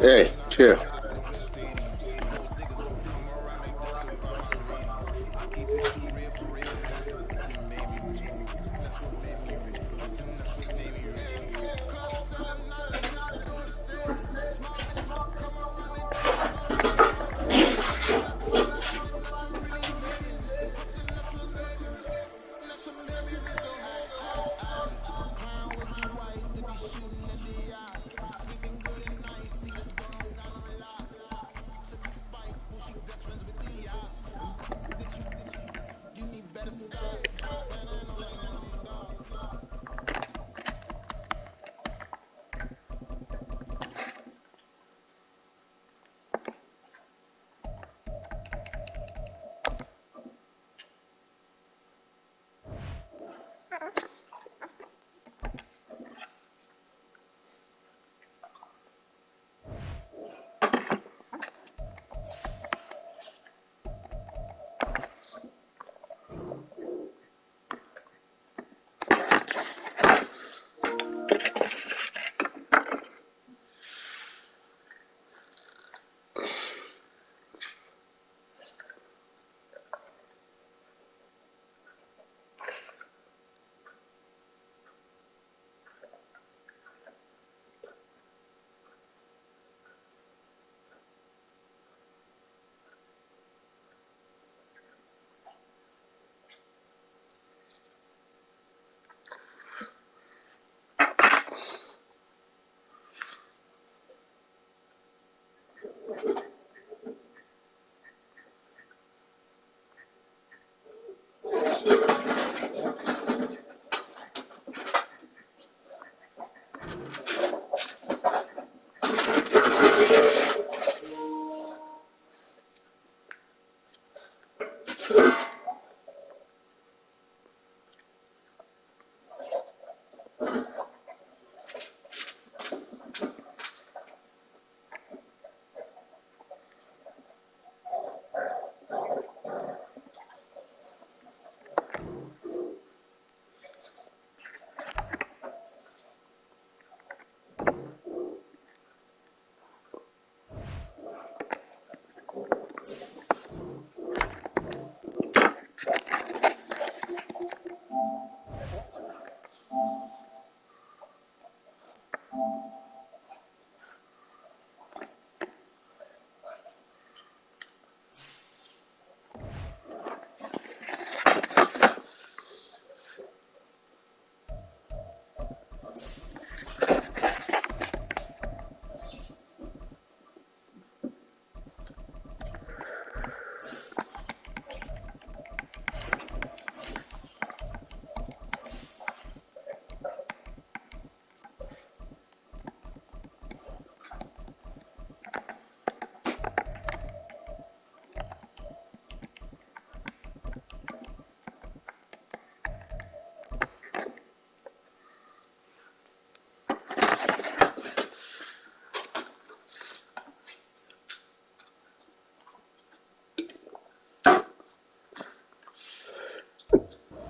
Hey, chill.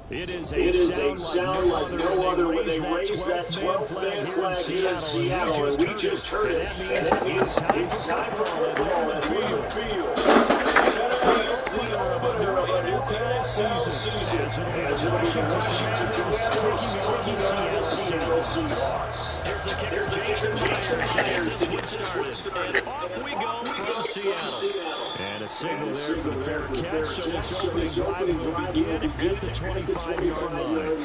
It is a sound like no other when they raise that 12th man flag here in Seattle, and we just heard it. And that means it's time for football at Lambeau Field. That's the opener of a new NFL season. As the Washington Commanders taking on the Seattle Seahawks. Here's the kicker, Jason Myers, to get this one started. And off we go from Seattle. And a signal there for the fair catch, so this opening drive will begin at the 25-yard line.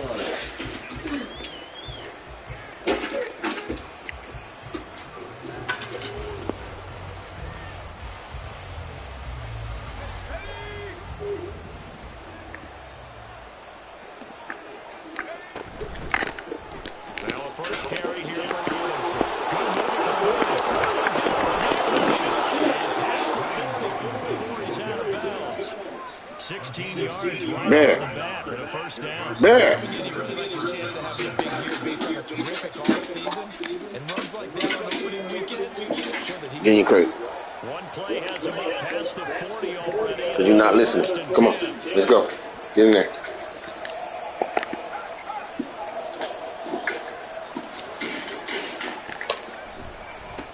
Now a first carry here for Robinson. Good move at the 40. Before he's out of bounds. 16 yards right off the bat and a first down. There. You really like his chance of having a big year based on a terrific offseason. And runs like that on opening weekend show that he Get in your crate. One play has him up past the 40 already. Because you're not listening. Come on. Let's go. Get in there.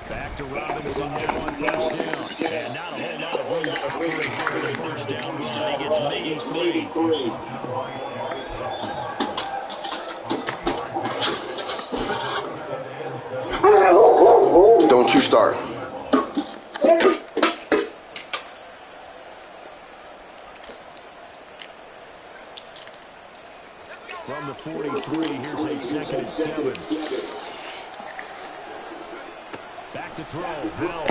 Back to Robinson first down. And not a whole lot of room to operate there in the first down run. He gets maybe 3. Don't you start. From the 43, here's a 2nd and 7. Back to throw. Howell.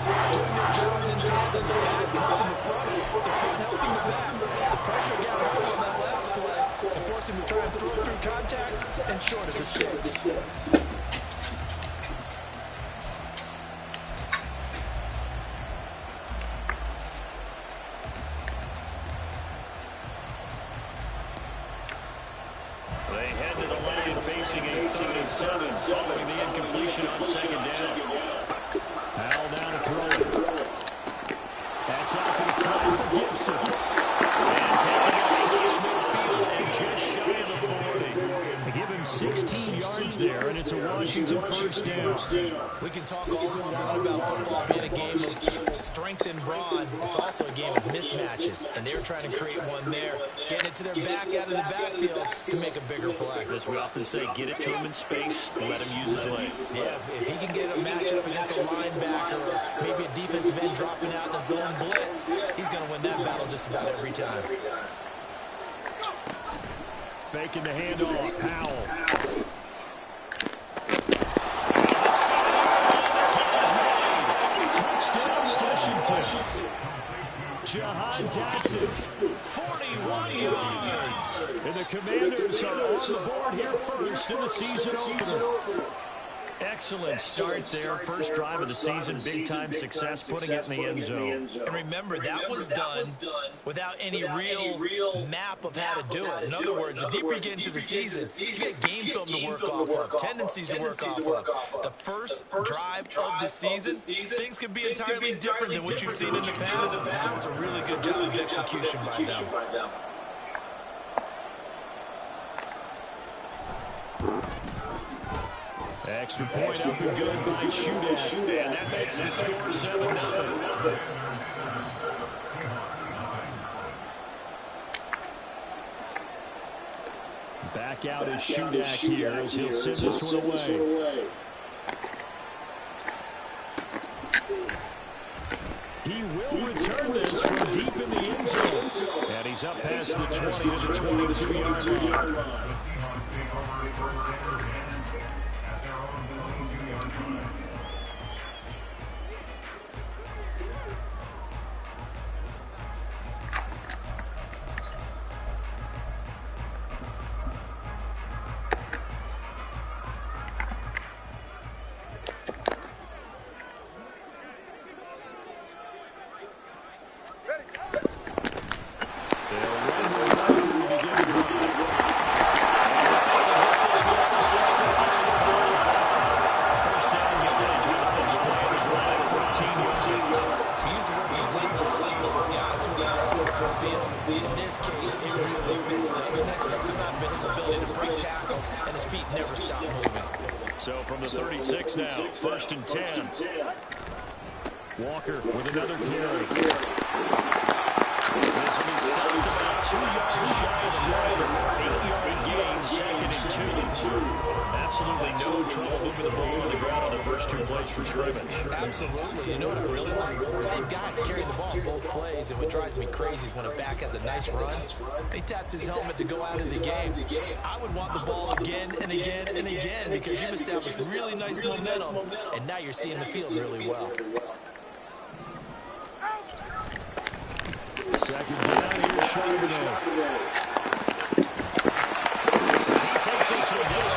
Doing their jobs in tandem. The back helping the front, the front helping the back. The pressure got hard on that last play and forced him to try and throw through contact and short of the sticks. They head to the line facing a 3rd and 7 following the incompletion on 2nd down. Howell down to throw it. That's out to the front for Gibson. And taking it across midfield and just shy of the 40. They give him 16 yards there, and it's a Washington first down. We can talk all we want about football being a game of strength and brawn. It's also a game of mismatches, and they're trying to create one there, getting it to their back out of the backfield to make a bigger play. As we often say, get it to him in space, let him use his leg. Yeah, if he can get a matchup against a linebacker or maybe a defensive end dropping out in a zone blitz, he's going to win that battle just about every time. Faking the handoff. Howell. Touchdown, Washington. Jahan Dotson, 41 yards. And the Commanders are on the board here first in the season opener. Excellent start there. First drive of the season. Big-time success putting it in the end zone. And remember, that was done without any real map of how to do it. In other words, the deeper you get into the season, you get game film to work off of, tendencies to work off of. The first drive of the season, things could be entirely different than what you've seen in the past. It's a really good job of execution by them. Extra point up and good by Shudak. And that makes the score 7-0. Back out is Shudak here as he'll send this one away. He will return this from deep in the end zone. And he's up past the 20 to the 22-yard line. In this case, it really fits, doesn't it? The amount of his ability to break tackles, and his feet never stop moving. So from the 36 now, 1st and 10. Walker with another carry. This will be stopped about 2 yards shy of the marker. 8-yard gain, 2nd and 2. Absolutely no trouble moving the ball on the ground on the first 2 plays for scrimmage. Absolutely. You know what I really like? Same guy carrying the ball both plays, and what drives me crazy is when a back has a nice run, he taps his helmet to go out of the game. I would want the ball again and again and again because you've established really nice momentum, and now you're seeing the field really well. 2nd down here, Charbonnet. He takes this one down.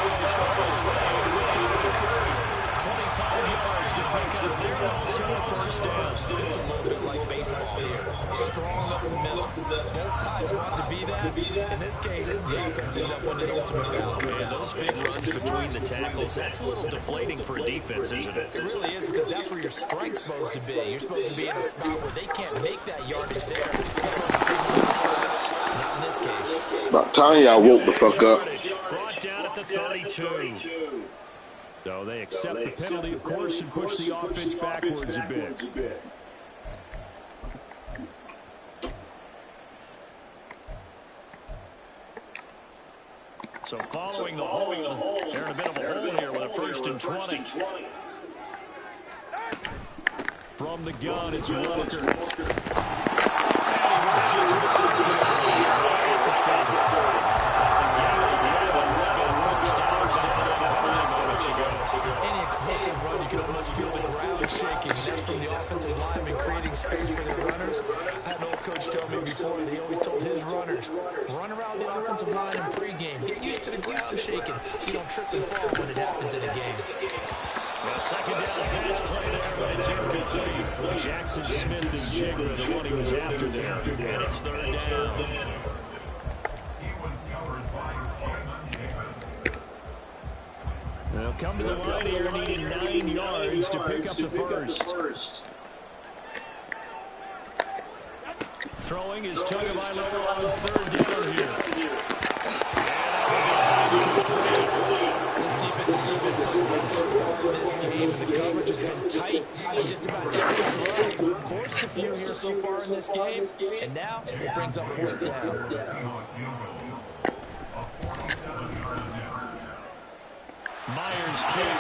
25 yards to pick up there, also a first down. This is a little bit like baseball here. Strong up the middle. Both sides want to be that. In this case, the offense ended up winning the ultimate battle. And those big runs between the tackles, that's a little deflating for a defense, isn't it? It really is, because that's where your strength's supposed to be. You're supposed to be in a spot where they can't make that yardage there. You're supposed to see them outside. Not in this case. About time y'all woke the fuck up. Brought down at the 32. So they accept the penalty, of course, and push the offense backwards a bit. So following the hold, they're in a bit of a hole here with a 1st and 20. From the gun, it's Walker. And he runs into the That's a game of 11. First down moments ago. Any explosive run, you can almost feel the ground shaking. That's from the offensive linemen creating space for their runners. I had an old coach tell me before, they always told his runners, run around the offensive line in pregame. Get used to the ground shaking so you don't trip and fall when it happens in a game. Well, 2nd down pass play there, but it's incomplete. Jackson Smith and Jigler, the one he was after there. And it's 3rd down. They'll come to the line here, needing 9 yards to pick up the first. Throwing is Tagovailoa on 3rd down here. This defense has been playing so well in this game. The coverage has been tight and just about every throw. Forced a few here so far in this game, and now it brings up 4th down. Myers kick.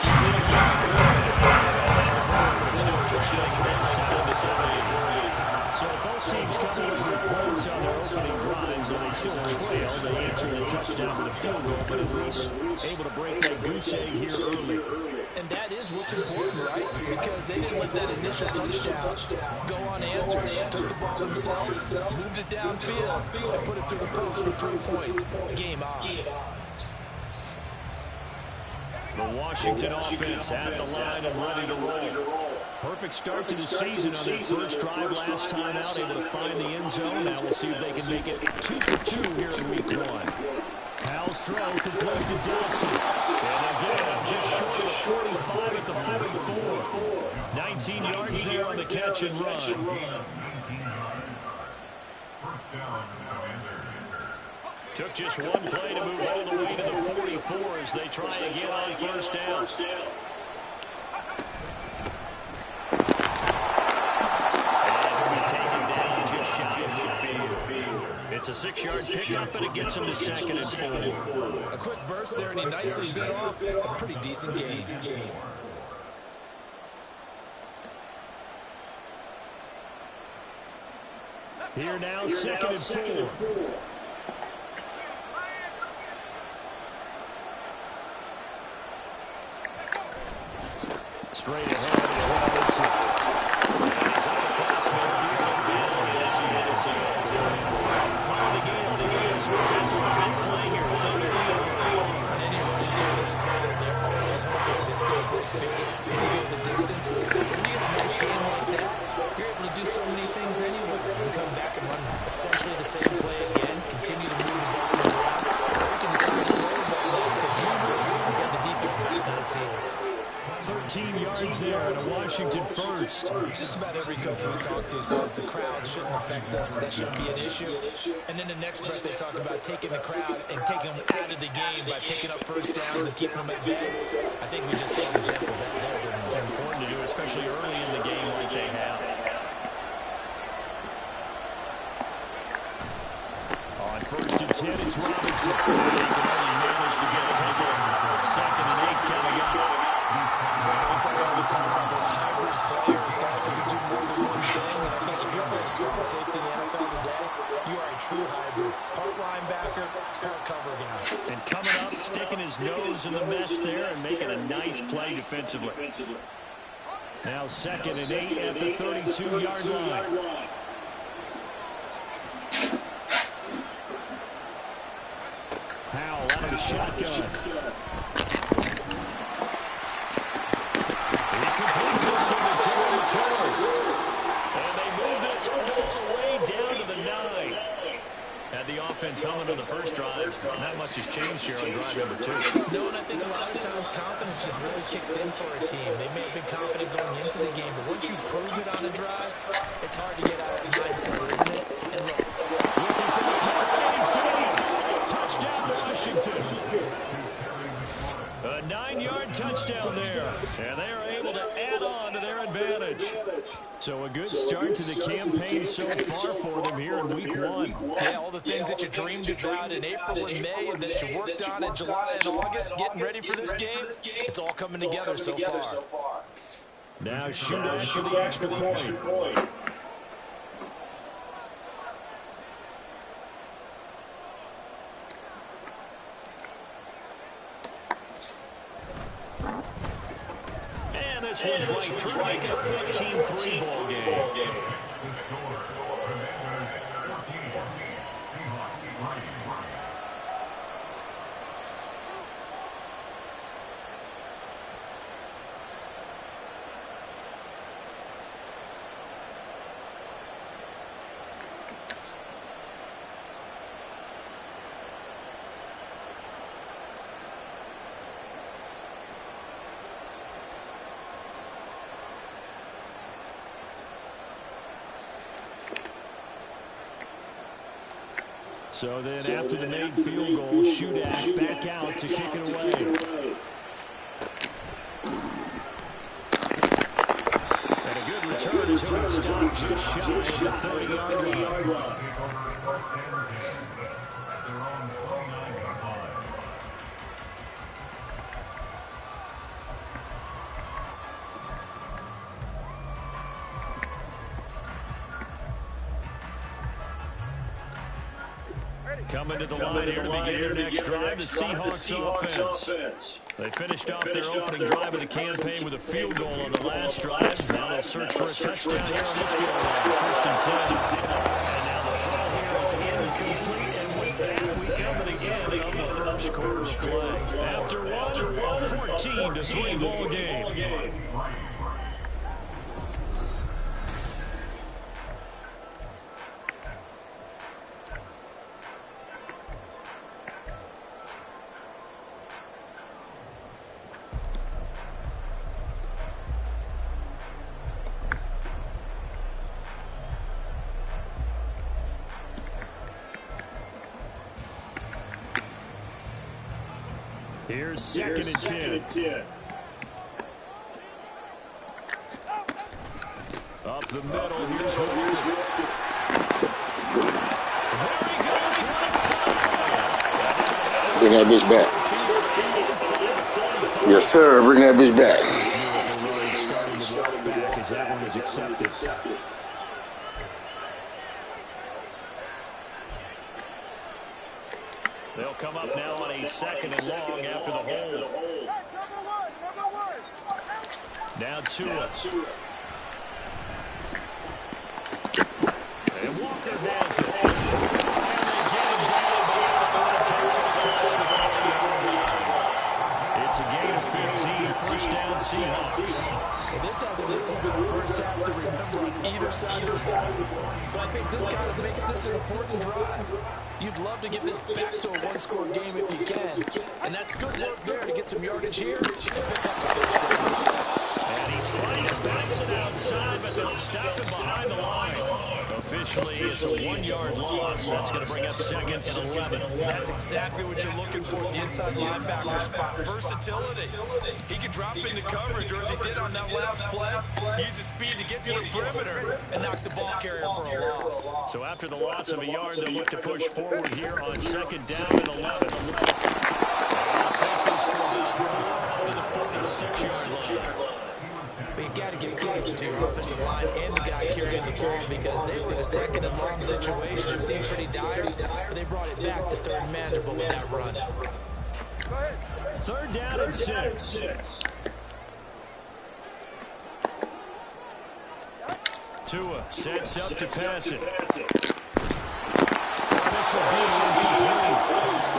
Still trailing at 7-3. So both teams coming up with points on their opening drives, and they still trail. They answer the touchdown with a field goal, but at least able to break that goose egg here early. And that is what's important, right? Because they didn't let that initial touchdown go unanswered. They took the ball themselves, moved it downfield, and put it through the post for 3 points. Game on. The Washington offense at the line and ready to roll. Perfect start to the season on their first drive last time out, able to find the end zone. Now we'll see if they can make it 2 for 2 here in week 1. Powell's throw complete to Dodson. And again, just short of the 45 at the 44. 19 yards there on the catch and run. Took just one play to move all the way to the 44 as they try again on 1st down. And he'll be taken down just shy of midfield. It's a 6-yard pickup, but it gets him to 2nd and 4. A quick burst there, and he nicely bit off a pretty decent gain. Here now, 2nd and 4. Straight ahead is Robinson. He's up across midfield and down in Seattle territory. Finally the game for so it sets up a big play here. On any running play this close, they're always hoping it's going to break big and go the distance. When you have a nice game like that, you're able to do so many things anyway. You can come back and run essentially the same play again, continue to move the ball around, or you can decide to throw the ball out because usually you got the defense back on its heels. 13 yards there and a Washington first. Just about every coach we talk to says the crowd shouldn't affect us. That shouldn't be an issue. And then the next breath they talk about taking the crowd and taking them out of the game by picking up 1st downs and keeping them at bay. I think we just saw an example of that there, didn't we? Important to do, especially early in the game like they have. On 1st and 10, it's Robinson. They can only manage to get a couple. 2nd and 8 coming up. We talk all the time about those hybrid players, guys who can do more than one thing. And I think if you're playing strong safety in the NFL today, you are a true hybrid. Part linebacker, part cover guy. And coming up, sticking his nose in the mess there and making a nice play defensively. Now 2nd and 8 at the 32-yard line. Powell out of the shotgun. He completes this one to Terry McCoy. And they move this all the way down to the 9. Had the offense humming on the first drive. Not much has changed here on drive number 2. No, and I think a lot of times confidence just really kicks in for a team. They may have been confident going into the game, but once you prove it on a drive, it's hard to get out of that mindset, isn't it? And look, looking for the play. Washington. A 9-yard touchdown there. And they are able to add on to their advantage. So a good start to the campaign so far for them here in week 1. Yeah, all the things that you dreamed about in April and May and that you worked on in July and August, getting ready for this game, it's all coming together so far. Now shootout for the extra point. And this one's right through, make it a 14-3 ball game. So then after the made field goal, Shudak back out to kick it away. And a good return as he'll stop just shy of the 30-yard line. Coming to the line here to begin their next drive, the Seahawks offense. They finished off their opening drive of the campaign with a field goal on the last drive. Now they'll search for a touchdown here on this go-around, 1st and 10. And now the throw here is incomplete, and with that, we come to the end of the first quarter of play. After one, a 14-3 ball game. Here's 2nd and 10. Up the middle, here's Walker. There he goes, right side. Bring that bitch back. Yes, sir. Bring that bitch back. Starting to walk back as that one is accepted. They'll come up now on a 2nd and long after the hold. Now Tua. And Walker has it. And they get him down, but it takes it across the 40-yard line. It's a gain of 15, 1st down Seahawks. Well, this hasn't really been the first half to remember on either side of the ball, but I think this kind of makes this an important drive. You'd love to get this back to a one-score game if you can, and that's good work there to get some yardage here and pick up the first down. And he tried to bounce it outside, but they'll stop him behind the line. Officially, it's a 1-yard loss. That's going to bring up 2nd and 11. That's exactly what you're looking for in the inside linebacker spot. Versatility. He can drop into coverage, or as he did on that last play, use his speed to get to the perimeter and knock the ball carrier for a loss. So after the loss of a yard, they'll look to push forward here on 2nd down and 11. They'll take this from about 4 to the 46-yard line. But you got to give kudos to your offensive line and the guy carrying the ball because they were in a 2nd and long situation. It seemed pretty dire, but they brought it back to 3rd and manageable with that run. 3rd down and 6. Tua sets up to pass it. This will be incomplete.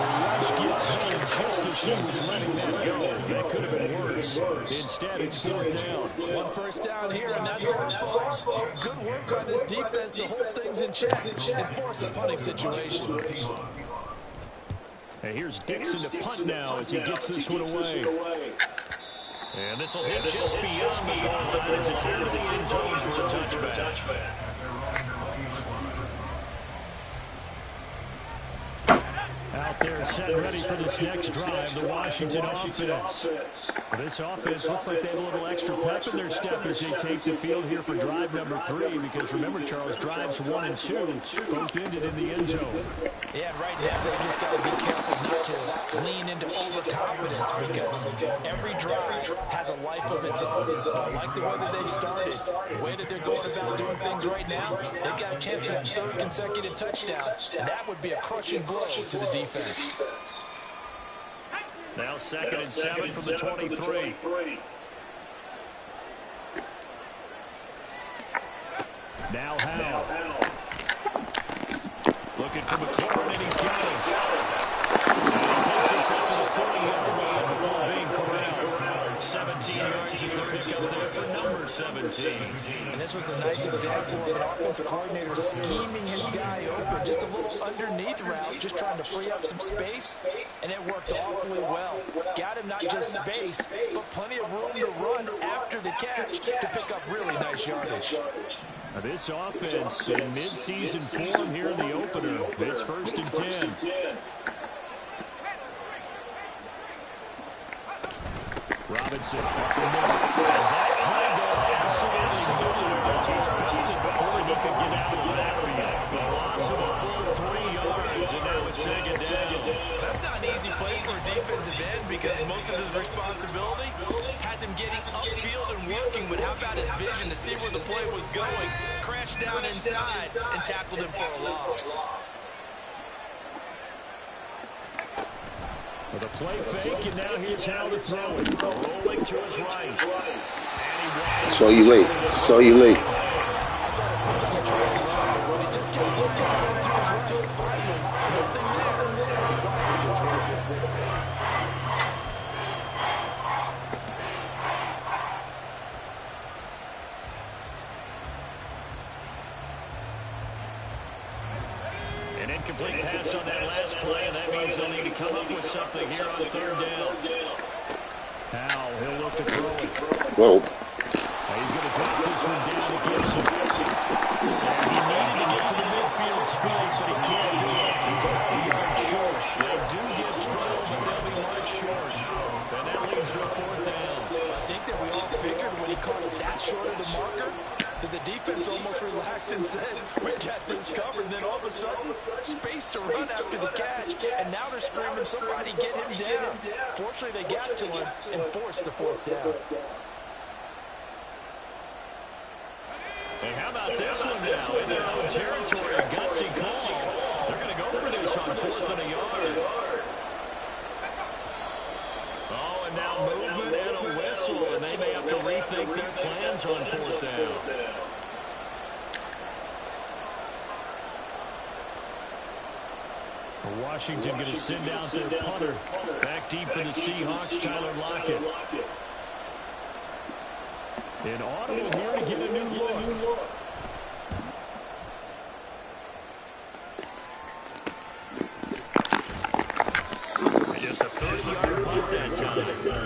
Rush gets home just as she was letting that go. That could have been worse. Instead, it's 4th down. 1 first down here, and that's all, folks. Good work by this defense to hold things in check and force a punting situation. And here's Dixon to punt now as he gets this one away. And this will hit just beyond the goal line as it's into the end zone for a touchback. Out there set ready for this next drive, the Washington offense. This offense looks like they have a little extra pep in their step as they take the field here for drive number 3, because remember, Charles, drives 1 and 2 both ended in the end zone. Yeah, right now they just got to be careful not to lean into overconfidence, because every drive has a life of its own. I like the way that they've started, the way that they're going about doing things right now. They've got a chance for that 3rd consecutive touchdown, and that would be a crushing blow to the defense. Now 2nd and 7 from the 23. Now Howell. Looking for McLaurin, and he's got him. And he takes us up to the 40-yard line before being corralled. 17 yards is the pickup there for number 17. And this was a nice example of an offensive coordinator scheming his guy open. Just a little underneath route, just trying to free up some space, and it worked awfully well. Got him not just space, but plenty of room to run after the catch to pick up really nice yardage. Now this offense in mid-season form here in the opener. It's 1st and 10. Robinson up the middle. And that play goal absolutely nowhere as he's belted before he could get out of the backfield. A loss of a full 3 yards, and now it's 2nd down. That's not an easy play for a defensive end, because most of his responsibility has him getting upfield and working, but how about his vision to see where the play was going, crashed down inside, and tackled him for a loss. With a play fake, and now here's how to throw it. Rolling to his right. Saw you late. Saw you late. An incomplete pass on that last play, and that means they'll need to come up with something here on 3rd down. Howell, he'll look to throw it. Whoa. He's going to drop this one down to Gibson. And he needed to get to the midfield straight, but he can't do it. He's about a yard short. They do get trouble, but they'll be marked short. And that leads to a 4th down. I think that we all figured when he called it that short of the marker, that the defense almost relaxed and said, we got this covered. And then all of a sudden, space to run after the catch. And now they're screaming, somebody get him down. Fortunately, they got to him and forced the 4th down. And how about this one now? In their own territory, a gutsy call. They're going to go for this on 4th and a yard. Oh, and now movement and a whistle, and they may have to rethink their plans on 4th down. Washington going to send out their punter. Back deep for the Seahawks, Tyler Lockett. An audible here to get a new look. Just a 30-yard punt that time.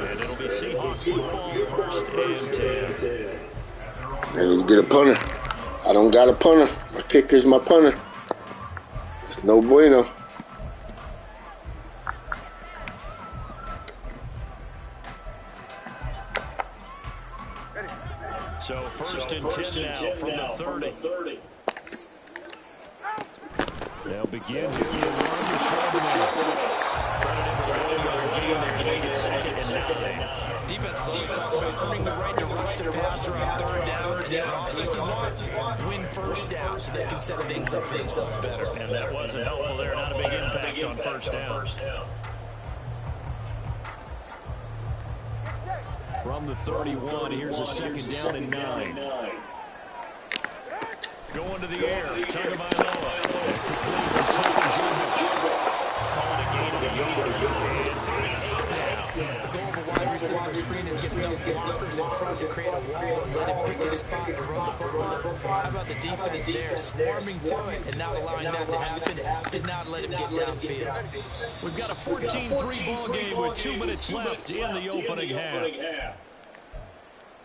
And it'll be Seahawks football, 1st and 10. I need to get a punter. I don't got a punter. My kicker's my punter. It's no bueno. So 1st and 10 now from the 30. They'll begin here with a run to Charbonnet. Credited with their game there to make it 2nd and 9. Defense is always talking about earning the right to rush the passer on 3rd down, and yet offenses want to win 1st down so they can set things up for themselves better. And that wasn't helpful there. Not a big impact on 1st down. From the 31, here's a 2nd down and 9. Going to the air, Tagovailoa. Complete to Smith-Njigba. Calling a gain of a yard. And 3rd and 8 now. The goal of a wide receiver screen is get enough blockers in front to create a wall and let him pick his spot and run the football. How about the defense there, swarming to it and not allowing that to happen? Did not let him get downfield. We've got a 14-3 ball game with 2 minutes left in the opening half.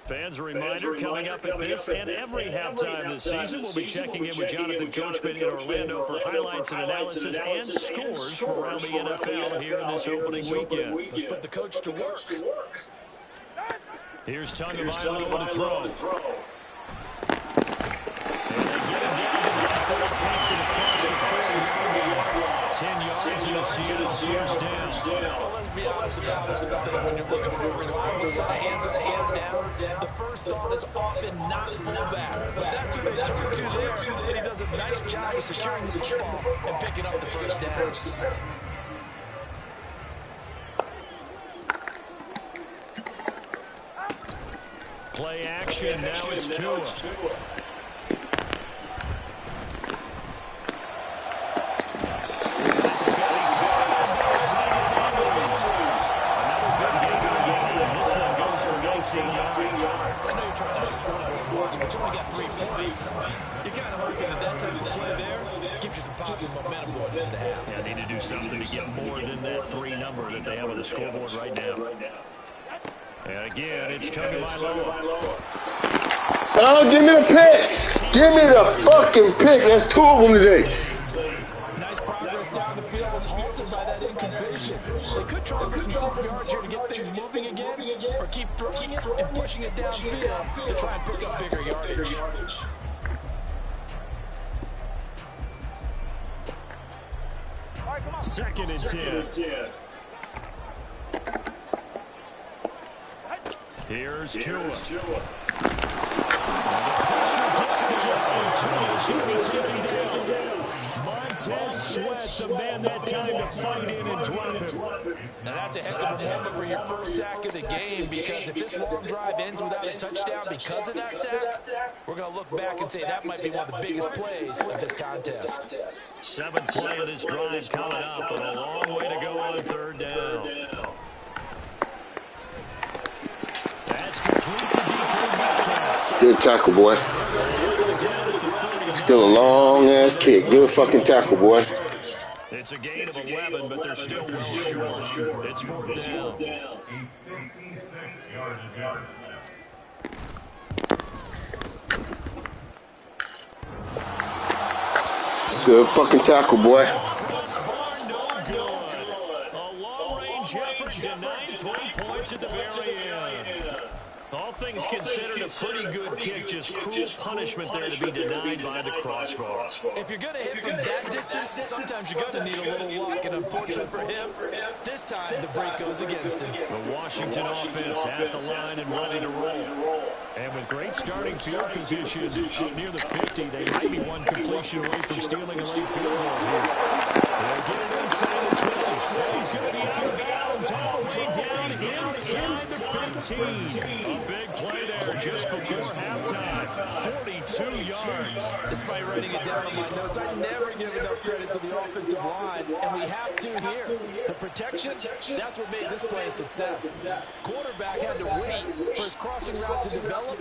Fans, a reminder, coming up at this and every halftime this season, we'll be checking in with Jonathan Coachman in Orlando for highlights and analysis and scores from around the NFL here in this opening weekend. Let's put the coach to work. Here's Tagovailoa to throw. And they get him down to about 4, takes it across the 40-yard line. 10 yards in a Seattle first down. Well, let's be honest about it. When you're looking for a reliable set of hands up, get him down, the first thought is often not fullback. But that's who they turn to there, and he does a nice job of securing the football and picking up the first down. Play action, now it's Tua. I know you're trying to outscore watch, but you only got 3 points. You're kind of hoping that type of play there gives you some positive momentum going into the half. Yeah, need to do something to get more than that 3 number that they have on the scoreboard right now. And again, it's Tagovailoa. Oh, give me the pick. Give me the fucking pick. That's 2 of them today. Nice progress down the field was halted by that incompletion. They could try for some 7 yards here to get things moving again, or keep throwing it and pushing it downfield to try and pick up bigger yardage. Second and 10. Here's Tua. And the pressure gets the line. Tua's going to be taken down. Montez Sweat, the man that time to fight in and drop him. Now that's a heck of a moment for your first sack of the game, because if this long drive ends without a touchdown because of that sack, we're going to look back and say that might be one of the biggest plays of this contest. 7th play of this drive coming up, but a long way to go on 3rd down. That's complete to DK Metcalf. Good tackle, boy. Still a long-ass kick. Good fucking tackle, boy. It's a gain of 11, but they're still well short. It's 4th down. Good fucking tackle, boy. Crossbar, no good. A long-range effort denied 3 points at the very end. All things considered, a pretty good kick, just cruel punishment there to be denied by the crossbar. If you're going to hit from that distance, sometimes you're going to need a little luck, and unfortunately for him, this time the break goes against him. The Washington offense at the line and ready to roll. And with great starting field position up near the 50, they might be one completion away from stealing a late field goal here. They'll get it inside the 20, and he's going to be out of bounds all the way down inside the 15. A big play there just before halftime. 42 yards. Despite writing it down on my notes, I never give enough credit to the offensive line, and we have to here. The protection, that's what made this play a success. Quarterback had to wait for his crossing route to develop,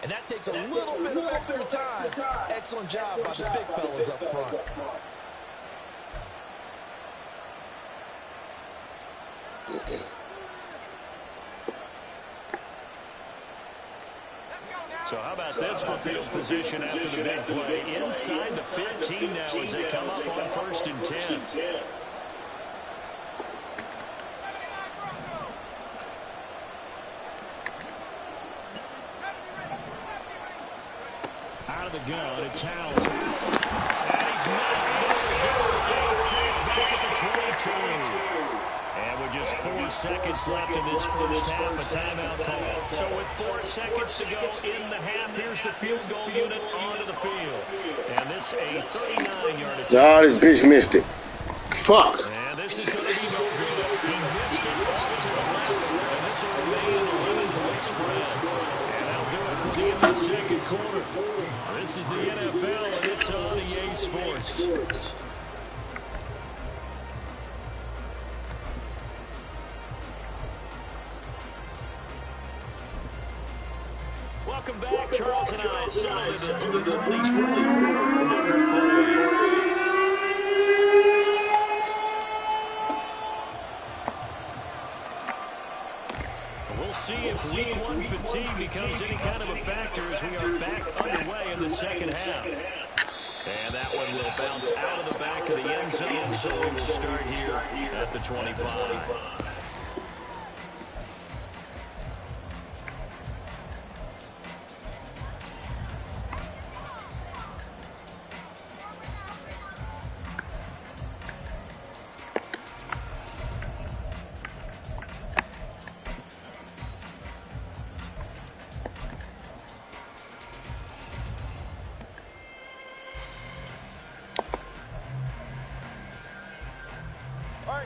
and that takes a little bit of extra time. Excellent job by the big fellas up front. So how about this for field position after the big play? Inside the 15 now as they come up on 1st and 10. Out of the gun, it's Howell. And he's not sacked back at the 22. And with just 4 seconds left in this first half, a timeout call. So with 4 seconds to go in the half, here's the field goal unit onto the field. And this a 39-yard attempt. Oh, this bitch missed it. Fuck. And this is going to be no good. He missed it off to the left, and this will remain an 11-point spread. And that'll do it for the end of the second quarter. This is the NFL, and it's on EA Sports. Welcome back. Charles and I signed the booth on these fourth quarter number 4. We'll see if week one fatigue becomes any kind of a factor as we are back underway in the second half. And that one will bounce out of the back of the end zone, so we will start here at the 25.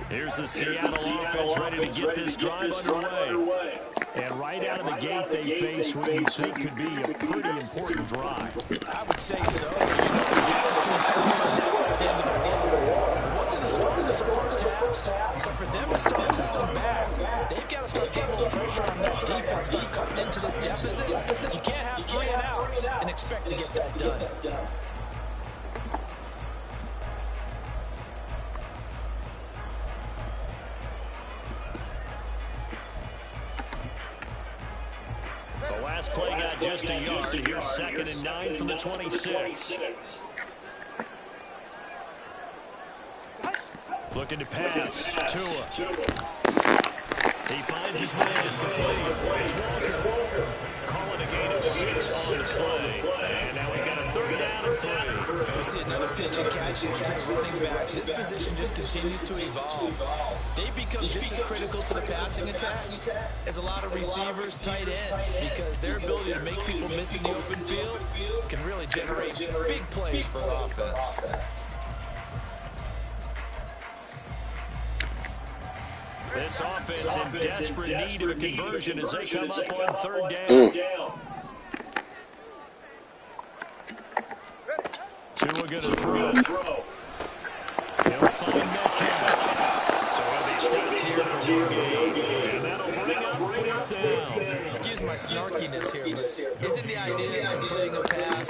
Here's the Seattle offense ready to get this drive underway. And right out of the gate, they face what you think could be a pretty important drive. I would say so. Down 2 scores, that's like the end of the world. It wasn't the strongest of first halves, but for them to start pulling back, they've got to start getting a little pressure on that defense, start cutting into this deficit. You can't have 3 and outs and expect to get that done. The last play got just a yard. Here's 2nd and 9 from the 26. Looking to pass. Tua. He finds his man complete. It's Walker. Calling a gain of 6 on the play. And now we've got a 3rd down and 3. We see another pitch and catch here to the running back. This position just continues to evolve. They become just as critical to the passing attack as a lot of receivers, tight ends, because their ability to make people miss in the open field can really generate big plays for an offense. This offense in desperate need of a conversion as they come up on 3rd down. Tua gonna throw. He'll find Metcalf. So he'll be stopped here for 1 game. And that'll bring up 4th down. Excuse my snarkiness here, but isn't the idea of completing a pass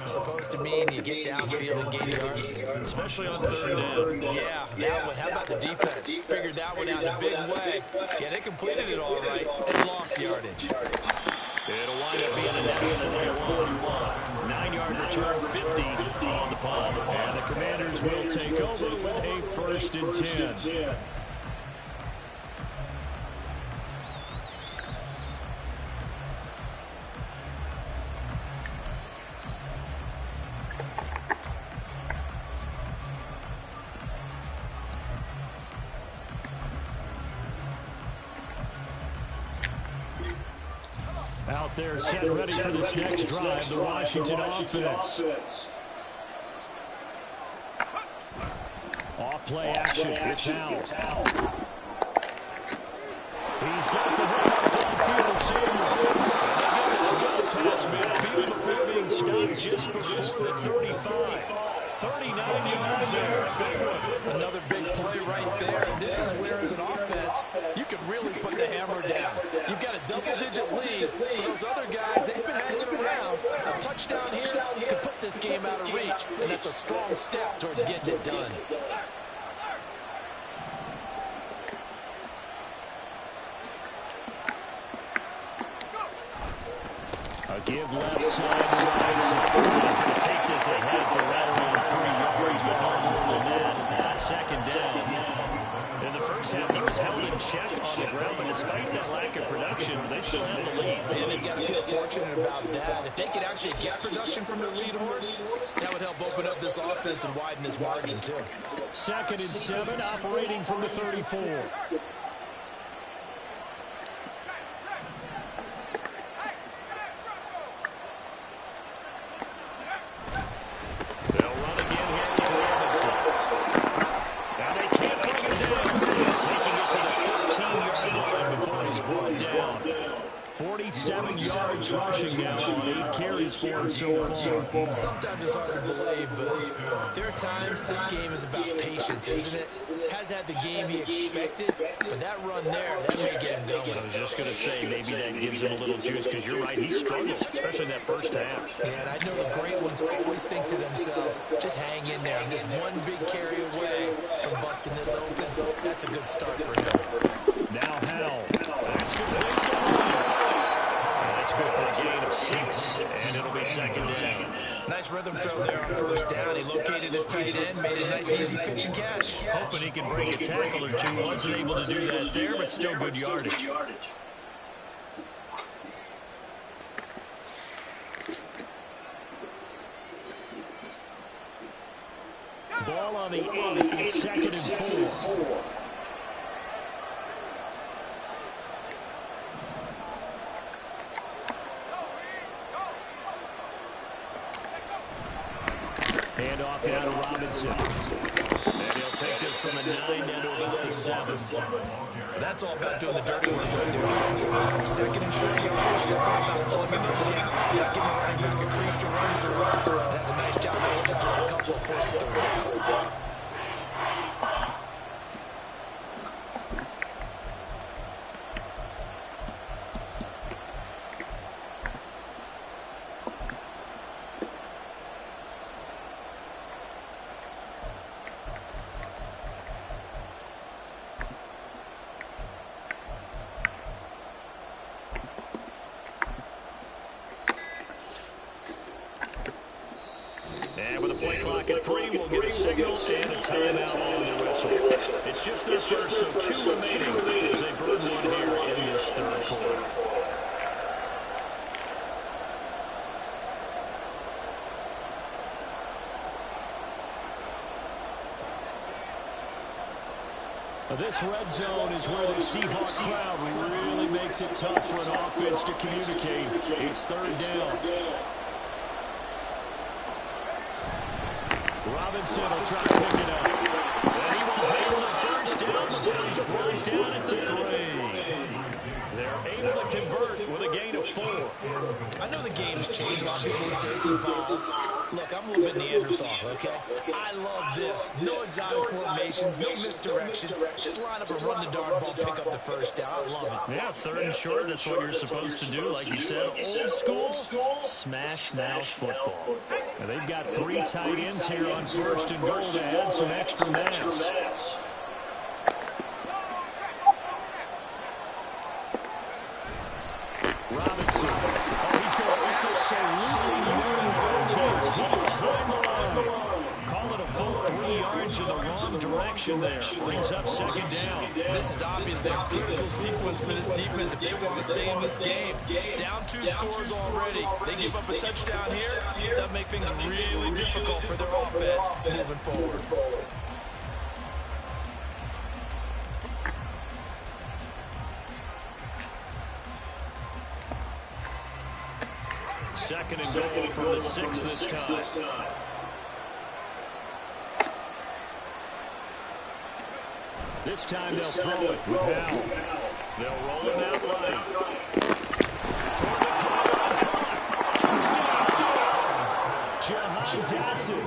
supposed to mean you get downfield and gain yards? Especially on 3rd down. Yeah, that one. How about the defense? Figured that one out in a big way. Yeah, they completed it all right and lost yardage. It'll wind up being a net 41. 9-yard return, 50 on the punt. And the Commanders will take over with a 1st and 10. Out there set ready for this next drive, the Washington offense. Off play action, it's Howell. He's got the hook downfield receiver. And they get this run past midfield before being stopped just before the 35. 39 yards there. Another big play right there. And this is where, as an offense, you can really put the hammer down. You've got a double-digit lead. But those other guys, they've been hanging around. A touchdown here could put this game out of reach. And that's a strong step towards getting it done. A give left side to Robinson. He's going to take this ahead for right around 3 yards, but no more than that. 2nd down. In the first half, he was held in check on the ground, but despite that lack of production, they still have the lead. And they've got to feel fortunate about that. If they could actually get production from their lead horse, that would help open up this offense and widen this margin, too. 2nd and 7, operating from the 34. series for him so far. Sometimes it's hard to believe, but there are times this game is about patience, isn't it? Has had the game he expected, but that run there, that may get him going. I was just going to say, maybe that gives him a little juice, because you're right, he struggled, especially that first half. Yeah, and I know the great ones always think to themselves, just hang in there. I'm just one big carry away from busting this open. That's a good start for him. Now Howell. That's complete to Williams. That's good for a gain of 6, and it'll be second down. Nice rhythm throw there on first down. He located his tight end, made a nice easy pitch and catch. Hoping he can break a tackle or two. Wasn't able to do that there, but still good yardage. Ball on the 8. It's second and 4. Handoff down to Robinson. And he'll take this from a 9 down to about the 7. That's all about doing the dirty work right there defensively. Second and short yardage, that's all about plugging those gaps, not giving the running back a crease to run through. And that's a nice job of holding just a couple of first and third down. And with a play clock at 3, we'll get a signal and a timeout on the whistle. It's just their first, so 2 remaining as they burn one here in this third quarter. This red zone is where the Seahawks crowd really makes it tough for an offense to communicate. It's third down. Robinson will try to pick it up. And he will handle the first down before he's brought down at the 3. They're able to convert with a gain of 4. I know the game's changed. A lot of people would say it's evolved. Look, I'm a little bit Neanderthal, okay? I love this. No exotic formations, no misdirection. Just line up and run the dart ball, pick up the first down. I love it. Yeah, third and short, that's what you're supposed to do. Like you said, old school, smash mouth football. Now, they've got 3 tight ends here on first and goal to add some extra mass. Robinson. Oh, he's going to absolutely move. He is hit behind the line. Call it a full 3 yards in the wrong direction there. Brings up second down. This is obviously a critical sequence for this defense if they want to stay in this game. Down 2 scores already. They give up a touchdown here. That'll make things really difficult for their offense moving forward. Second and goal from the 6 this time. This time they'll throw it with Howell. They'll roll it out right. Jahan Dotson,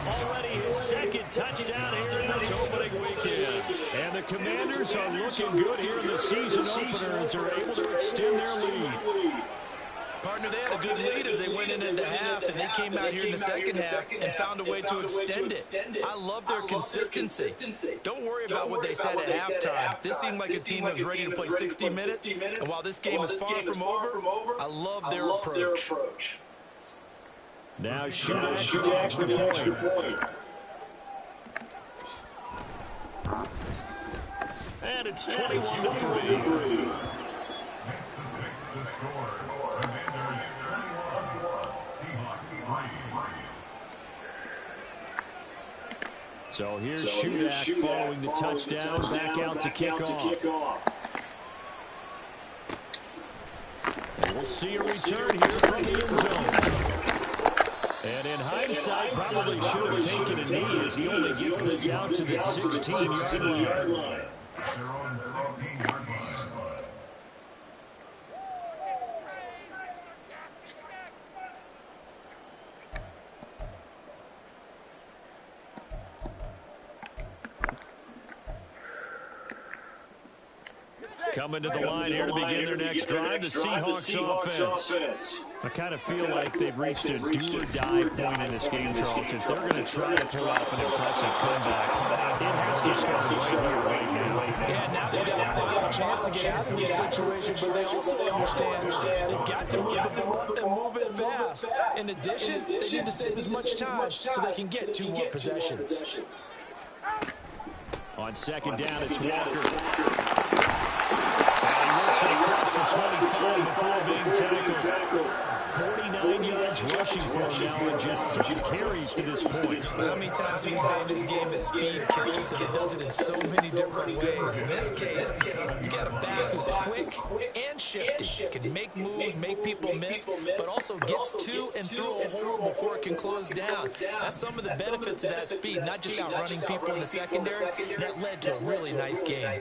already his second touchdown here in this opening weekend. And the Commanders are looking good here in the season opener as they're able to extend their lead. Partner, they had a good lead as they went into the half, and they came out here in the second half and found a way to extend it. I love their consistency. Don't worry about what they said at halftime. This seemed like a team that was ready to play 60 minutes, and while this game is far from over, I love their approach. Now shoot after the extra point. And it's 21-3. So here's Shudak following the touchdown, back out to kick off. And we'll see a return here from the end zone. And in hindsight, probably should have taken a knee as he only gets this out to the 16-yard line. Coming to the line here to begin their next drive, the Seahawks offense. I kind of feel like they've reached a do-or-die point in this game, Charles. If they're going to try to pull off an impressive comeback, it has to start right here, right now. Yeah, now they've got a final chance to get out of this situation, but they also understand they've got to move the ball and move it fast. In addition, they need to save as much time so they can get 2 more possessions. On second down, it's Walker. And he works it across the 25 before being tackled. 49 yards rushing for him now in just 6 carries to this point. How many times do we say in this game that speed kills, and it does it in so many different ways? In this case, you got a back who's quick and shifty, can make moves, make people miss, but also gets to and through a hole before it can close down. That's some of the benefits of that speed, not just outrunning people in the secondary. That led to a really nice game.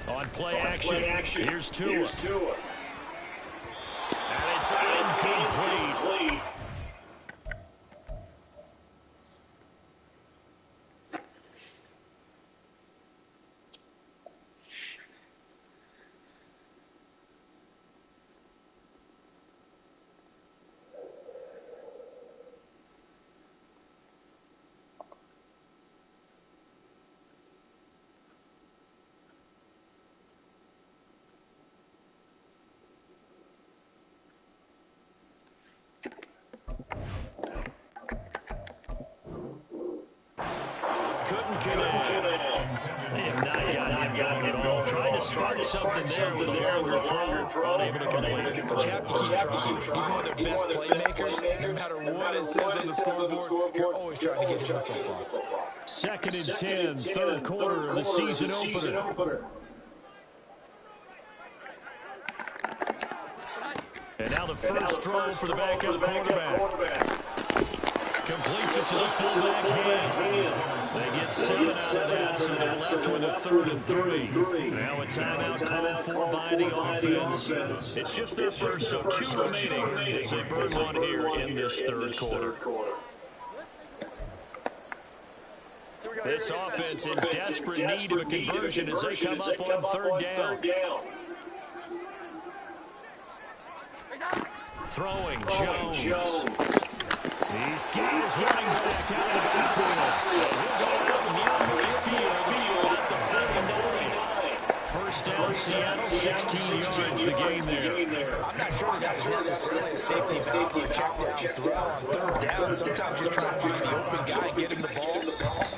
On play action, here's Tua. And it's incomplete. Couldn't connect. They have not gotten him going at all. Trying to spark something there with a longer throw. Unable to complete it. But you have to keep trying. Even one of their best playmakers, no matter what it says on the scoreboard, you're always trying to get him the football. 2nd and 10, third quarter of the season opener. And now the first throw for the backup quarterback. Completes it to the fullback hand. They get 7 out of that, so they're left with a 3rd and 3. Now a timeout called for by the offense. It's just their first, so 2 remaining as they burn one here in this third quarter. This offense in desperate need of a conversion as they come up on 3rd down. Throwing Jones. He's got his running back out of the backfield. He'll go out near midfield at the 49. First down, Seattle, 16 yards the game there. I'm not sure that was necessarily a safety valve or a check down throw on 3rd down. Sometimes just trying to find the open guy and get him the ball.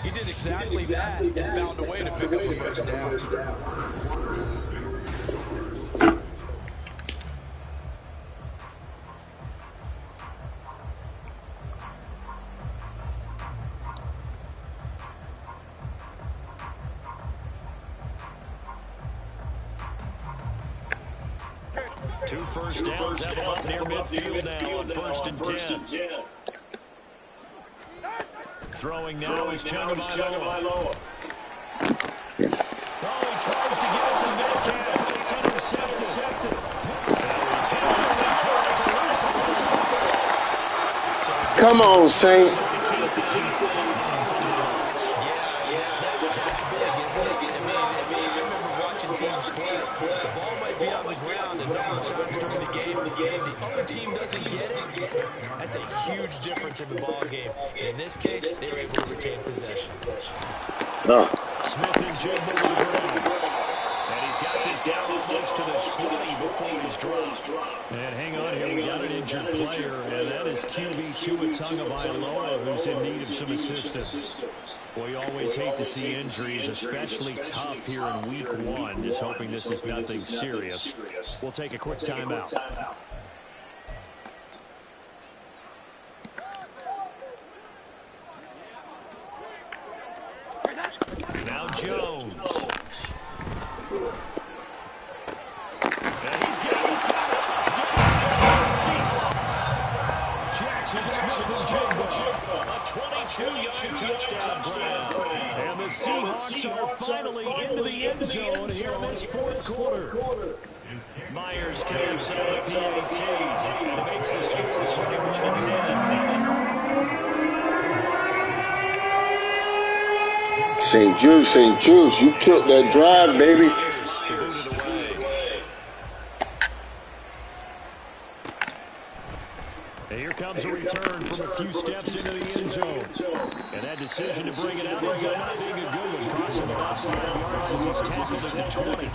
He did exactly that and found a way to pick up a first down. Two first downs have them up near midfield now on 1st and 10. Throwing now is Tagovailoa. Oh, he tries to get it to Metcalf, but it's intercepted. That was held. Come on, Saint. That's big, isn't it? I remember watching teams play. The ball might be on the ground a number of times during the game, but if the other team doesn't get it, that's a huge difference in the ball game. And in this case, they were able to retain possession. Smith and Jigba to the ground. And he's got this down almost to the 20 before he's dropped. And hang on here, we got an injured player, and that is QB Tua Tagovailoa, who's in need of some assistance. We always hate to see injuries, especially tough here in week 1. Just hoping this is nothing serious. We'll take a quick timeout. Now Jones. And he's got it. Touchdown. Jackson Smith and Jigba. A 22-yard touchdown grab. And the Seahawks are finally into the end zone here in this 4th quarter. Myers connects on the PAT. And makes the score 21-10. St. Jude, you killed that drive, baby. To boot it away. And here comes a return from a few steps into the end zone. And that decision to bring it out ends up not being a good one. Cost him about 5 yards as he's tackled at the 20.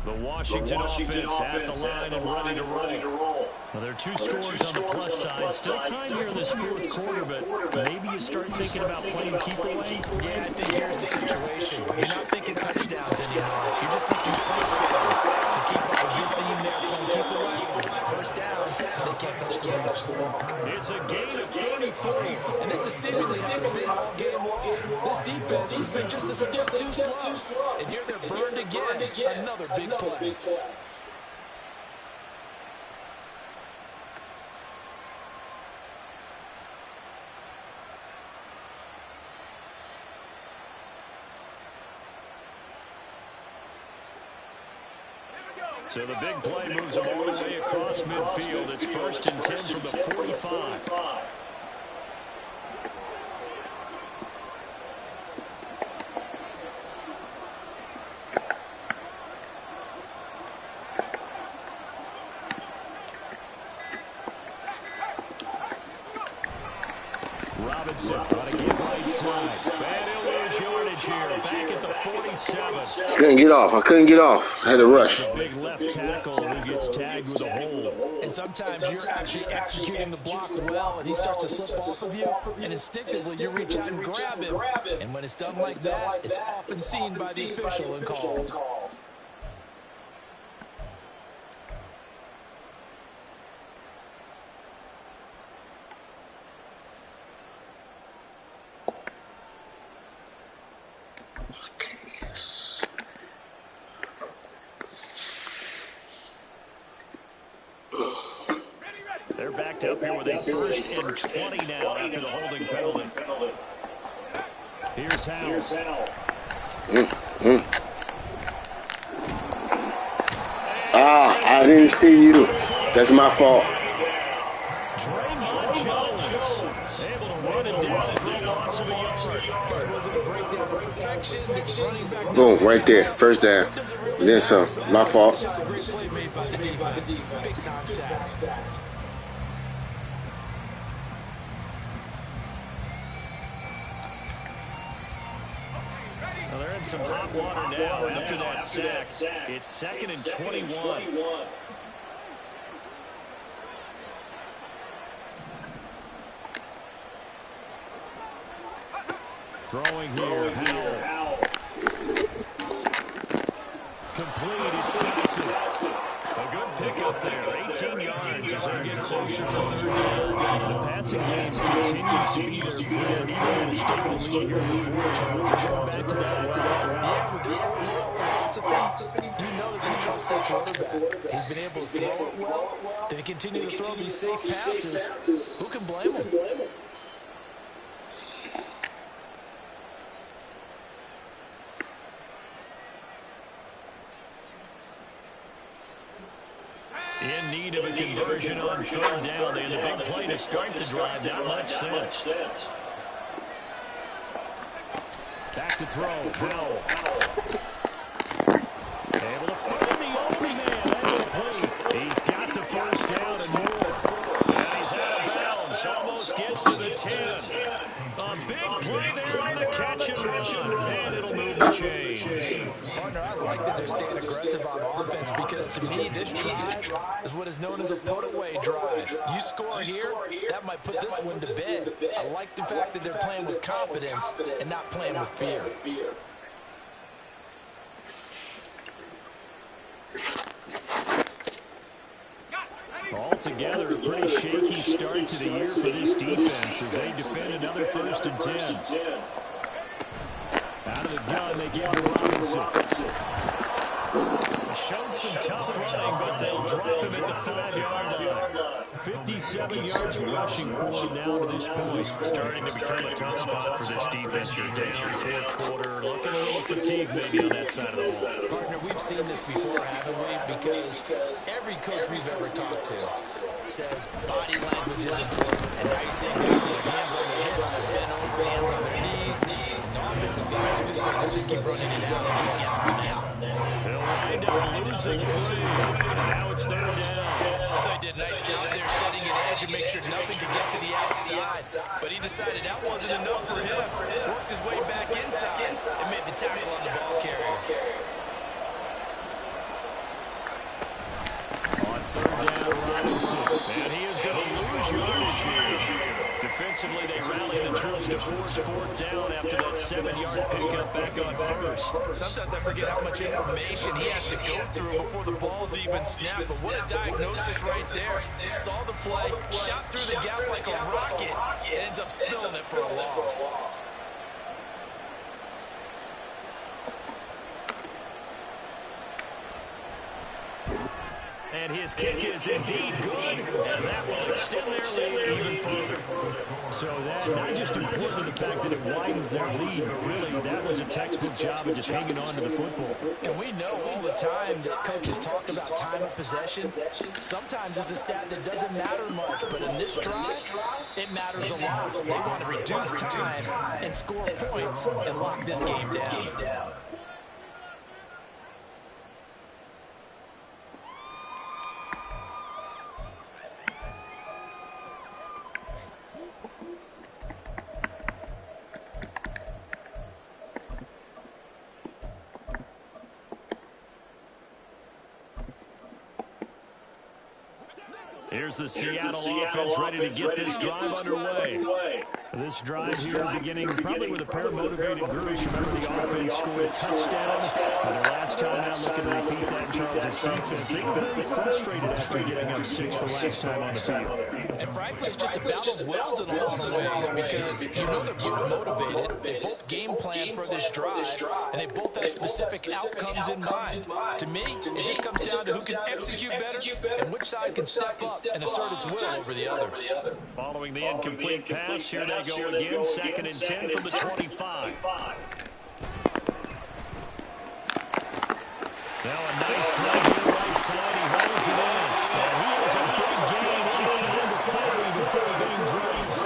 The Washington offense at the line and ready to roll. Well, there are 2 scores on the plus side. Still time here in this 4th quarter, but maybe you start thinking about playing keep away. Yeah, I think here's the situation. You're not thinking touchdowns anymore. You're just thinking first downs. To keep up with your theme there, playing keep away. First downs, they can't touch the ball. It's a gain of 34. And this is seemingly how it's been all game long. This defense has been just a step too slow. And here they're burned again. Another big play. So the big play moves them all the way across midfield. It's 1st and 10 from the 45. Robinson on a give right side. And he'll lose yardage here. Back at the 47. I couldn't get off. I had to rush. The big left tackle who gets tagged with a hold. And sometimes you're actually executing the block well, and he starts to slip off of you, and instinctively you reach out and grab him. And when it's done like that, it's often seen by the official and called. They're backed up here with a 1st and 20 now after the holding penalty. Here's Howell. I didn't see you. That's my fault. Draymond Jones able to run it down for a loss of a yard. Was it a breakdown of protection? Did the running back Boom, right there. First down. Then some. My fault. It's just a great play made by the defense. Big time sack. Well, they're in some hot water now after that sack. It's 2nd and 21. Throwing here, Howell. Complete, it's Dodson. A good pickup there, 18 yards as they get closer for 3rd down. The passing game continues to be their friend, even with a stable lead here in the 4th. Charles, they're going back to that well. Yeah, with their overall philosophy, you know that they trust their quarterback. He's been able to throw it well. They continue to throw these safe passes. Who can blame them? In need of a conversion on 3rd down. They had a big play to start the drive. Not much sense. Back to throw. Howell. Able to find the open man. That's complete. He's got the 1st down and more. And he's out of bounds. Almost gets to the 10. A big play there on the catch and run. And it'll move the chains. Partner, I like that they're staying aggressive on offense because to me, this drive is what is known as a put-away drive. You score here, that might put this one to bed. I like the fact that they're playing with confidence and not playing with fear. Altogether, a pretty shaky start to the year for this defense as they defend another 1st and 10. Out of the gun, they give to Robinson. Showed some tough running, but they'll drop him at the 5-yard line. 57 yards rushing for him now to this point. Starting to become a tough spot for this defense. You're down fourth quarter, looking a little fatigued maybe on that side of the ball. Partner, we've seen this before, haven't we? Because every coach we've ever talked to says body language is important. And now you're seeing guys with their hands on their hips and bent over, hands on their knees. And the offensive guys are just saying, let's just keep running it out and we'll get on out. They'll wind up losing 3. Now it's 3rd down. I thought he did a nice job there setting an edge and make sure nothing could get to the outside. But he decided that wasn't enough for him. Worked his way back inside and made the tackle on the ball carrier. On 3rd down, Robinson. And he is going to lose yardage here. Defensively, they rally the troops to force 4th down after that 7-yard pickup back on 1st. Sometimes I forget how much information he has to go through before the ball's even snapped. But what a diagnosis right there. Saw the play, shot through the gap like a rocket, and ends up spilling it for a loss. And his kick is indeed good, and that will extend their lead even further. So that not just important to the fact that it widens their lead, but really that was a textbook job of just hanging on to the football. And we know all the time that coaches talk about time of possession. Sometimes it's a stat that doesn't matter much, but in this drive, it matters a lot. They want to reduce time and score points and lock this game down. Here's the Seattle offense ready to get this drive underway. This drive here beginning probably with a pair of motivated groups. Remember, the offense scored a touchdown. And their last time out, looking to repeat that in Charles' defense. They were very frustrated after getting up 6 the last time on the field. And frankly, it's just a battle of wills in a lot of ways because you know they're both motivated. They both game plan for this drive, and they both have specific outcomes in mind. To me, it just comes down to who can execute better and which side can step up and assert its will over the other. Following the incomplete pass, here they go again. 2nd and 10 from the 25. Now a nice throw here right side. He holds it in. And he has a big gain inside the 40 before being dropped.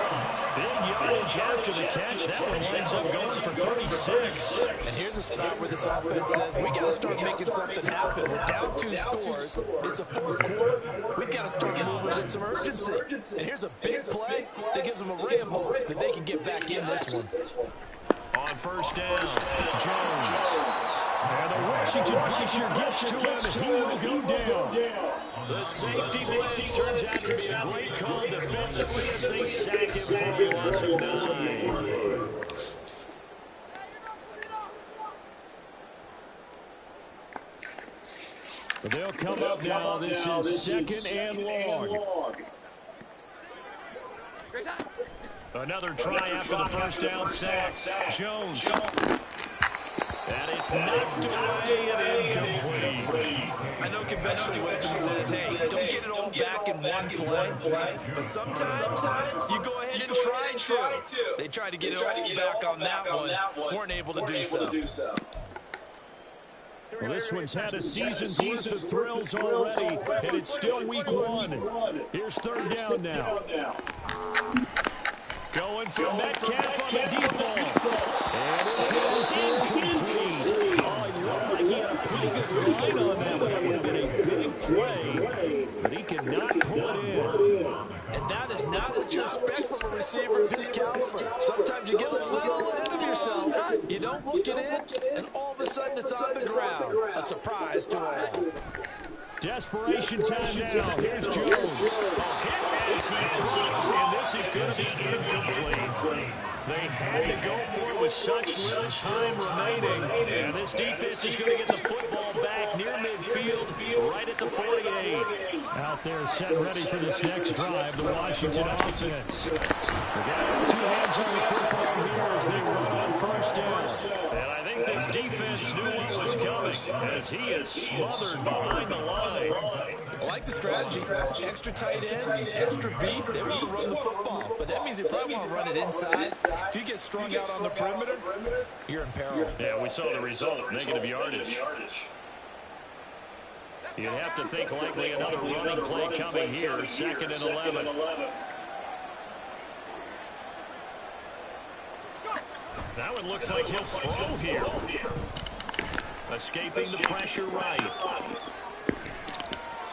Big yardage after the catch. That one ends up going for 36. And here's a spot where this offense says, we got to start making something happen. We're down 2 scores. It's the 4th quarter. We've got to start moving with some urgency. And here's a big play that gives them a ray of hope that they can get back in this one. On 1st down, Jones. And the Washington pressure gets to him, and he will go down. The safety blitz turns out to be a great call defensively as they sack him for a loss of 9. But they'll come up now. This is 2nd and long. Another try after the 1st down sack. Jones. And it's knocked away and incomplete. I know conventional wisdom says, hey, don't get it all back in one play. But sometimes you go ahead and try to. They tried to get it all back on that one. Weren't able to do so. Well, this one's had a season's worth of thrills already, and it's still week 1. Here's 3rd down now. Going for Metcalf on the deep ball. And this is incomplete. Oh, he looked like he had a pretty good line on that one. That would have been a big play, but he cannot pull it in. And that is not what you expect from a receiver of his caliber. Sometimes you get a little ahead of yourself. You don't look it in, and all of a sudden it's on the ground. A surprise to all. Desperation time now. Here's Jones. A hit as he throws, and this is going to be incomplete. They had to go for it with such little time remaining. And this defense is going to get the football back near midfield, right at the 48. Out there set ready for this next drive, the Washington offense. They got 2 hands on the football here as they run on 1st down. And I defense knew what was coming as he is smothered behind the line. I like the strategy. Extra tight ends, extra beef. They want to run the football, but that means they probably want to run it inside. If you get strung out on the perimeter, you're in peril. Yeah, we saw the result, negative yardage. You'd have to think likely another running play coming here, 2nd and 11. Now it looks like he'll throw here. Escaping the pressure right.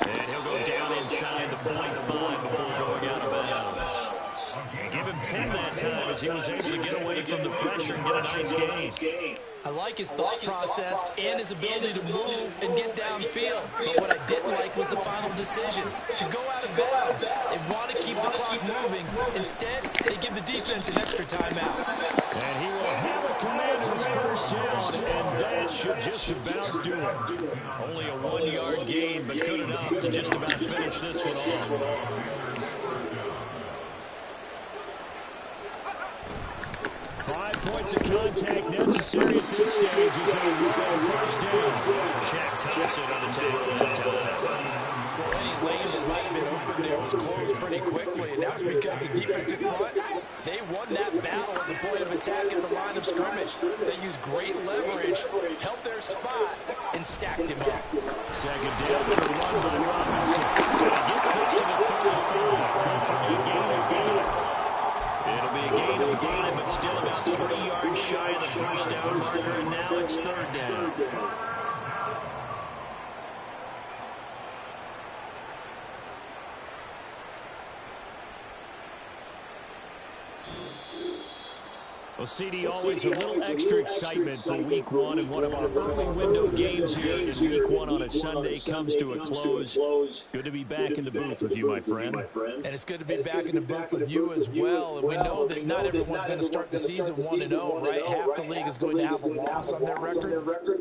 And he'll go down inside the 45 before going out of bounds. Give him 10 that time as he was able to get away from the pressure and get a nice gain. I like his thought process and his ability to move and get downfield. But what I didn't like was the final decision, to go out of bounds. They want to keep the clock moving. Instead, they give the defense an extra timeout. And he will have a Commanders first down, and that should just about do it. Only a 1-yard gain, but good enough to just about finish this one off. 5 points of contact necessary at this stage as they run first down. Shaq Thompson on the tackle that time. Any lane that might have been open there was closed pretty quickly, and that was because the defensive front, they won that battle at the point of attack at the line of scrimmage. They used great leverage, held their spot, and stacked him up. 2nd down and a run by Robinson. Gets this to the 35. Go for a gain of 5. It'll be a gain of 5, but still about 3 yards shy of the first down marker, and now it's 3rd down. Well, CD, always a little extra excitement for Week 1, and one of our early window games here in Week 1 on a Sunday comes to a close. Good to be back in the booth with you, my friend. And it's good to be back in the booth with you as well. And we know that not everyone's going to start the season 1-0, right? Half the league is going to have a loss on their record.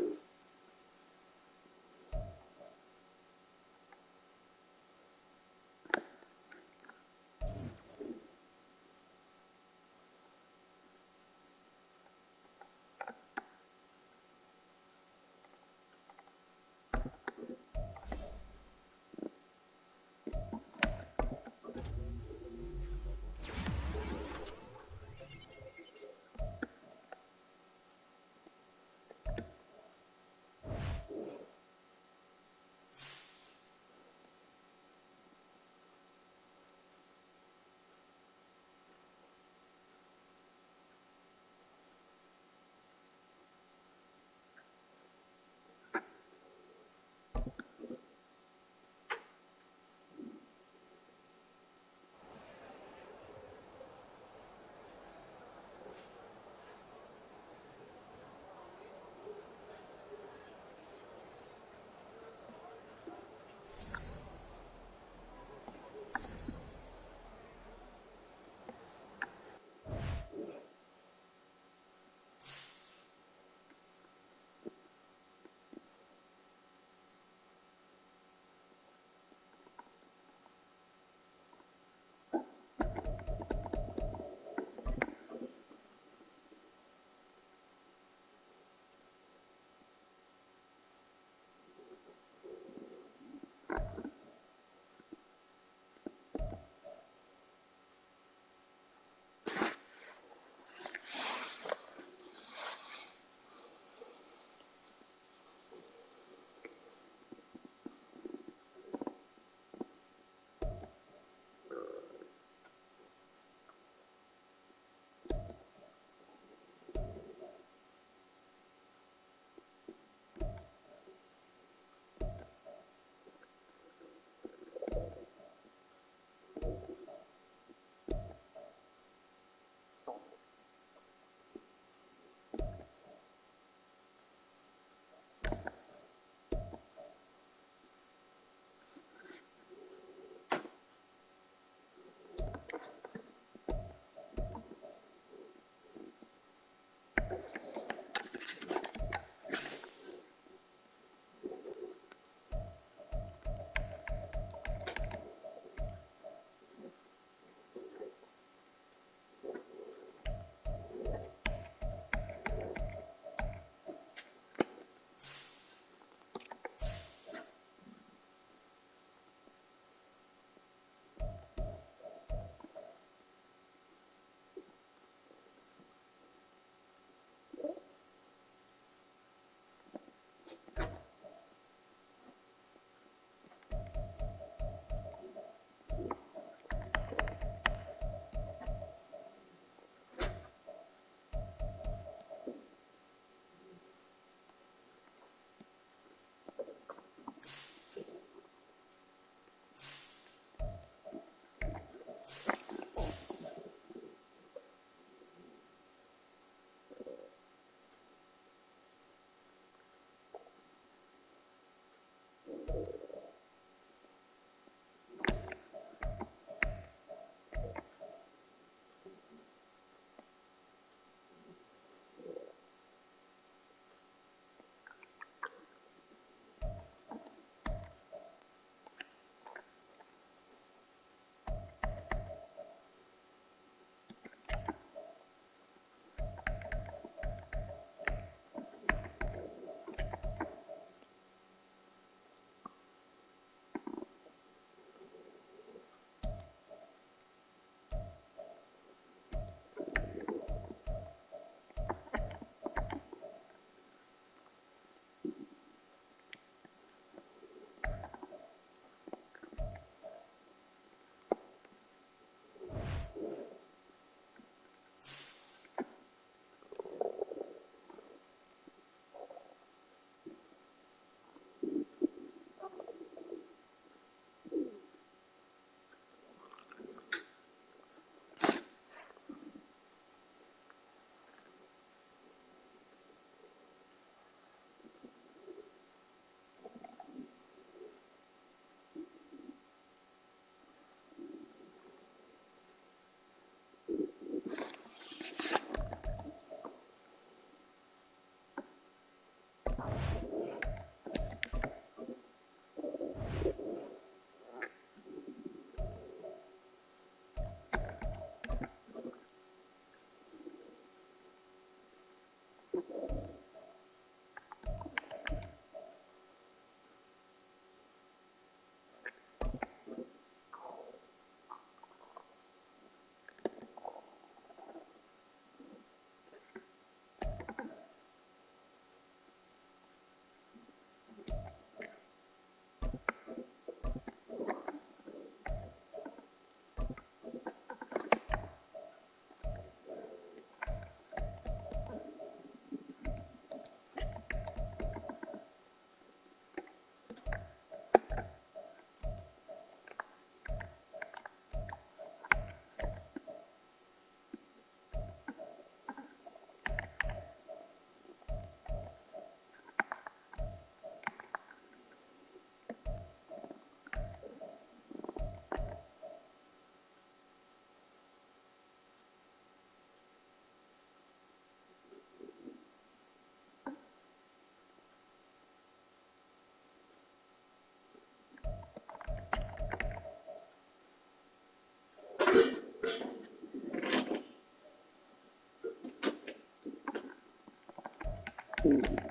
Ooh.